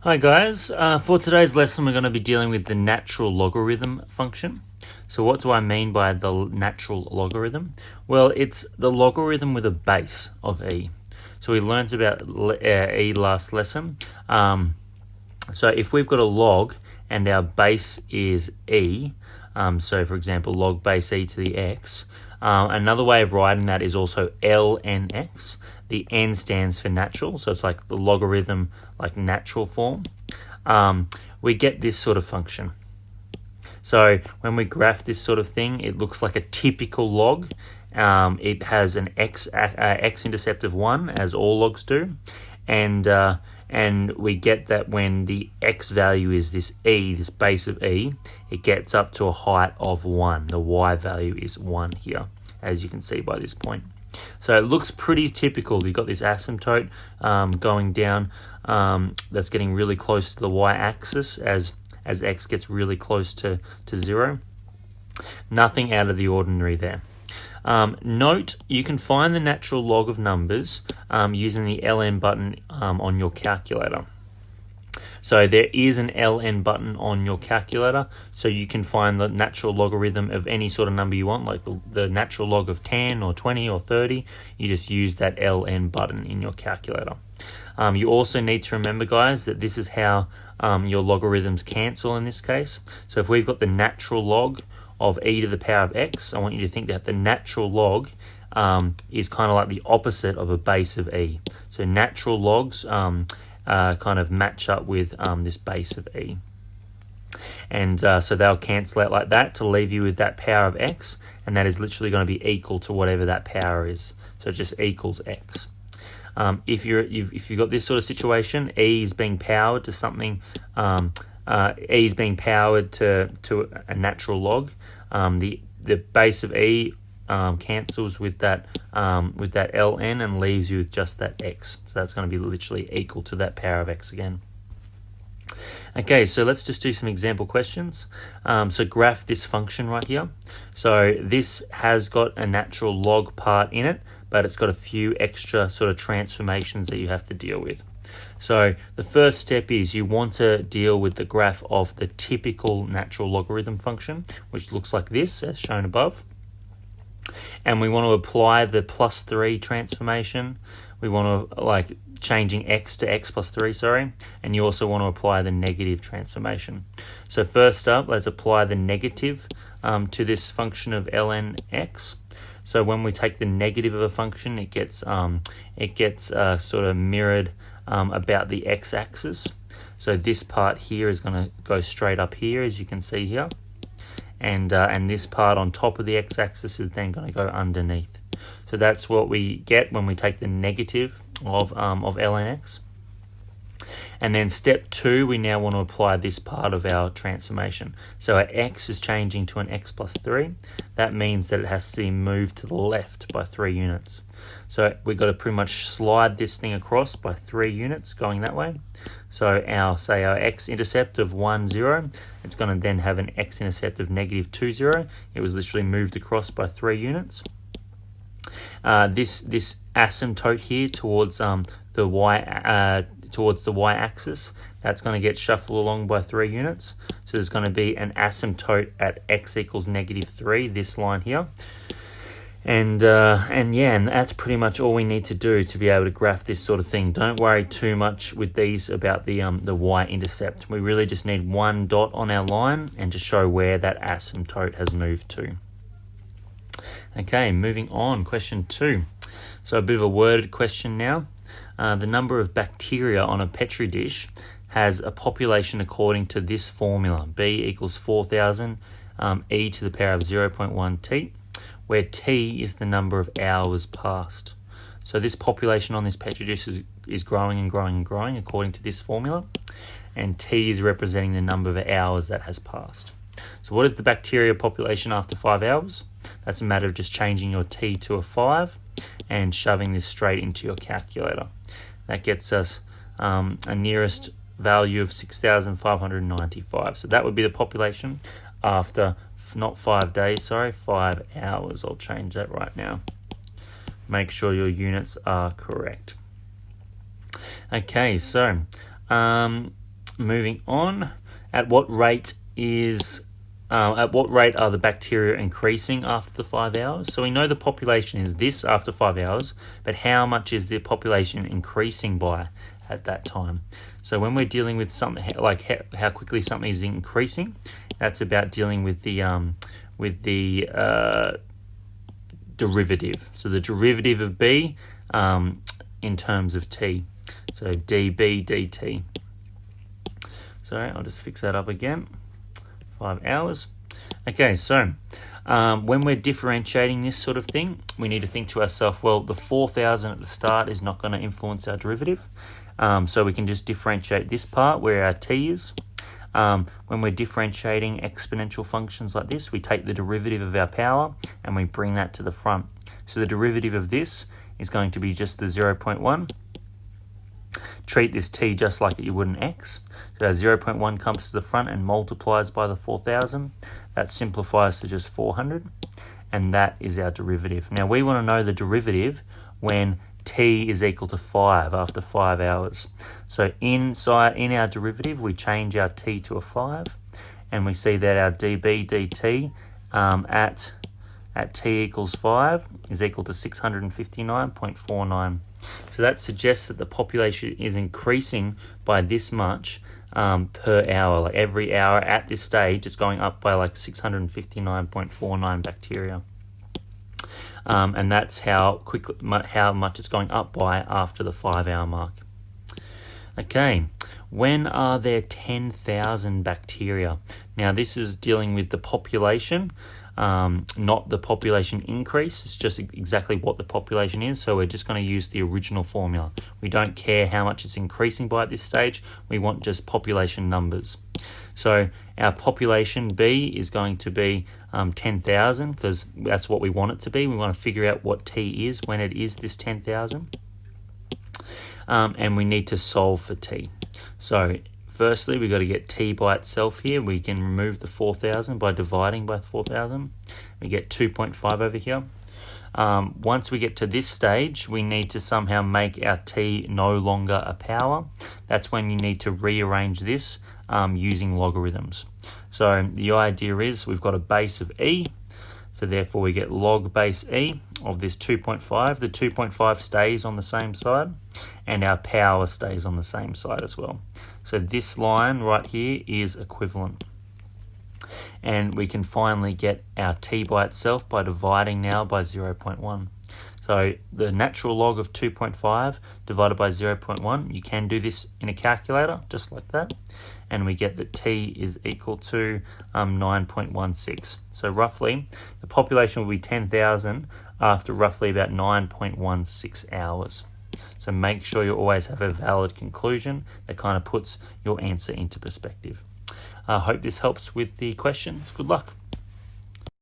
Hi guys, for today's lesson we're going to be dealing with the natural logarithm function. So what do I mean by the natural logarithm? Well, it's the logarithm with a base of e. So we learned about e last lesson. So if we've got a log and our base is e, so for example log base e to the x, another way of writing that is also ln x. The n stands for natural, so it's like the logarithm, like natural form. We get this sort of function. So when we graph this sort of thing, it looks like a typical log. It has an x-intercept of 1, as all logs do, and we get that when the x value is this e, this base of e, it gets up to a height of 1. The y value is 1 here, as you can see by this point. So it looks pretty typical. You've got this asymptote going down that's getting really close to the y-axis as x gets really close to 0. Nothing out of the ordinary there. Note, you can find the natural log of numbers using the ln button on your calculator. So there is an ln button on your calculator, so you can find the natural logarithm of any sort of number you want, like the natural log of 10 or 20 or 30. You just use that ln button in your calculator. You also need to remember, guys, that this is how your logarithms cancel in this case. So if we've got the natural log of e to the power of x, I want you to think that the natural log is kind of like the opposite of a base of e. So natural logs kind of match up with this base of e. And so they'll cancel out like that to leave you with that power of x, and that is literally going to be equal to whatever that power is. So it just equals x. If you've got this sort of situation, e is being powered to something, e is being powered to a natural log. The base of e cancels with that ln and leaves you with just that x. So that's going to be literally equal to that power of x again. Okay, so let's just do some example questions. So graph this function right here. So this has got a natural log part in it, but it's got a few extra sort of transformations that you have to deal with. So the first step is you want to deal with the graph of the typical natural logarithm function, which looks like this, as shown above. And we want to apply the plus 3 transformation. We want to, like, changing x to x plus 3, sorry. And you also want to apply the negative transformation. So first up, let's apply the negative to this function of ln x. So when we take the negative of a function, it gets sort of mirrored about the x-axis. So this part here is going to go straight up here, as you can see here. And this part on top of the x-axis is then going to go underneath. So that's what we get when we take the negative of ln x. And then step 2, we now want to apply this part of our transformation. So our x is changing to an x plus 3. That means that it has to be moved to the left by 3 units. So we've got to pretty much slide this thing across by 3 units going that way. So our x-intercept of 1, 0, it's going to then have an x-intercept of negative 2, 0. It was literally moved across by 3 units. This asymptote here towards the y-axis, that's going to get shuffled along by 3 units. So there's going to be an asymptote at x equals negative 3, this line here. And that's pretty much all we need to do to be able to graph this sort of thing. Don't worry too much with these about the y-intercept. We really just need one dot on our line and to show where that asymptote has moved to. Okay, moving on, question 2. So a bit of a worded question now. The number of bacteria on a petri dish has a population according to this formula. B equals 4,000 e to the power of 0.1 t, where t is the number of hours passed. So this population on this petri dish is growing and growing and growing according to this formula, and t is representing the number of hours that has passed. So what is the bacteria population after 5 hours? That's a matter of just changing your t to a 5 and shoving this straight into your calculator. That gets us a nearest value of 6,595. So that would be the population after, not 5 days, sorry, 5 hours. I'll change that right now. Make sure your units are correct. Okay, so moving on, at what rate are the bacteria increasing after the 5 hours? So we know the population is this after 5 hours, but how much is the population increasing by at that time? So when we're dealing with something like how quickly something is increasing, that's about dealing with the derivative. So the derivative of B in terms of T. So dB dt. Sorry, I'll just fix that up again. 5 hours. Okay, so when we're differentiating this sort of thing, we need to think to ourselves, well, the 4,000 at the start is not going to influence our derivative. So we can just differentiate this part where our T is. When we're differentiating exponential functions like this, we take the derivative of our power and we bring that to the front. So the derivative of this is going to be just the 0.1. Treat this T just like you would an X. So our 0.1 comes to the front and multiplies by the 4,000. That simplifies to just 400. And that is our derivative. Now we want to know the derivative when T is equal to 5 after 5 hours. So in our derivative, we change our T to a 5. And we see that our dB dt at T equals 5 is equal to 659.49. So that suggests that the population is increasing by this much per hour. Like every hour at this stage, it's going up by like 659.49 bacteria. And that's how much it's going up by after the 5 hour mark. Okay, when are there 10,000 bacteria? Now this is dealing with the population, not the population increase. It's just exactly what the population is. So we're just going to use the original formula. We don't care how much it's increasing by at this stage. We want just population numbers. So our population B is going to be 10,000 because that's what we want it to be. We want to figure out what T is when it is this 10,000. And we need to solve for T. So firstly, we've got to get T by itself here. We can remove the 4,000 by dividing by 4,000. We get 2.5 over here. Once we get to this stage, we need to somehow make our T no longer a power. That's when you need to rearrange this using logarithms. So the idea is we've got a base of E. So therefore we get log base E of this 2.5. The 2.5 stays on the same side and our power stays on the same side as well. So this line right here is equivalent. And we can finally get our T by itself by dividing now by 0.1. So the natural log of 2.5 divided by 0.1, you can do this in a calculator just like that. And we get that T is equal to 9.16. So roughly, the population will be 10,000 after roughly about 9.16 hours. So make sure you always have a valid conclusion that kind of puts your answer into perspective. I hope this helps with the questions. Good luck.